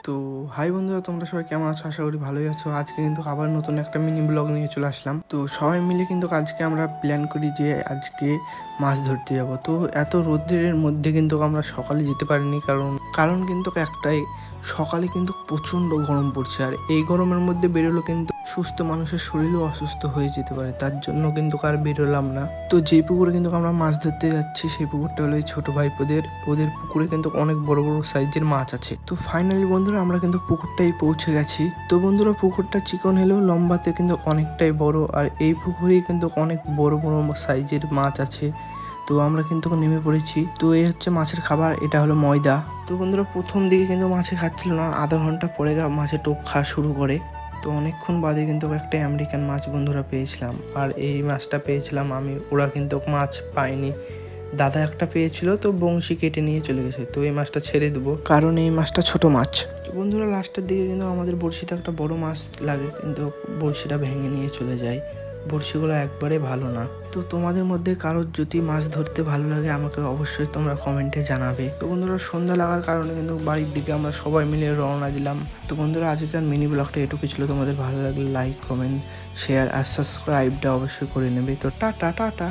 তো হাই বন্ধুরা, তোমরা সবাই কেমন আছো? আশা করি ভালোই আছো। আজকে কিন্তু আবার নতুন একটা মিনি ব্লগ নিয়ে চলে আসলাম। তো সবাই মিলে কিন্তু আজকে আমরা প্ল্যান করি যে আজকে মাছ ধরতে যাব। তো এত রোদ্রের মধ্যে কিন্তু আমরা সকালে যেতে পারিনি, কারণ কিন্তু একটাই, সকালে কিন্তু প্রচণ্ড গরম পড়ছে। আর এই গরমের মধ্যে বেরোলে কিন্তু সুস্থ মানুষের শরীরও অসুস্থ হয়ে যেতে পারে, তার জন্য কিন্তু আর বেরোলাম না। তো যেই পুকুরে কিন্তু আমরা মাছ ধরতে যাচ্ছি সেই পুকুরটা হলো এই ছোট ভাইপোদের। ওদের পুকুরে কিন্তু অনেক বড় বড় সাইজের মাছ আছে। তো ফাইনালি বন্ধুরা আমরা কিন্তু পুকুরটাই পৌঁছে গেছি। তো বন্ধুরা পুকুরটা চিকন হলেও লম্বাতে কিন্তু অনেকটাই বড়, আর এই পুকুরেই কিন্তু অনেক বড় বড় সাইজের মাছ আছে। তো আমরা কিন্তু নেমে পড়েছি। তো এই হচ্ছে মাছের খাবার, এটা হলো ময়দা। তো বন্ধুরা প্রথম দিকে কিন্তু মাছে খাচ্ছিল না, আধা ঘন্টা পরে মাছে টোপ খাওয়া শুরু করে। তো অনেকক্ষণ বাদে কিন্তু একটা আমেরিকান মাছ বন্ধুরা পেয়েছিলাম, আর এই মাছটা পেয়েছিলাম আমি। ওরা কিন্তু মাছ পায়নি, দাদা একটা পেয়েছিল, তো বংশী কেটে নিয়ে চলে গেছে। তো এই মাছটা ছেড়ে দেবো, কারণ এই মাছটা ছোট মাছ। তো বন্ধুরা লাস্টের দিকে কিন্তু আমাদের বড়শিতে একটা বড় মাছ লাগে, কিন্তু বড়শিটা ভেঙে নিয়ে চলে যায়। বড়শিগুলো একবারে ভালো না। তো তোমাদের মধ্যে কারোর যদি মাছ ধরতে ভালো লাগে আমাকে অবশ্যই তোমরা কমেন্টে জানাবে। তো বন্ধুরা সন্ধ্যা লাগার কারণে কিন্তু বাড়ির দিকে আমরা সবাই মিলে রওনা দিলাম। তো বন্ধুরা আজকের মিনি ব্লগটা এটুকু ছিল। তোমাদের ভালো লাগলে লাইক, কমেন্ট, শেয়ার আর সাবস্ক্রাইবটা অবশ্যই করে নেবে। তো টাটা টাটা।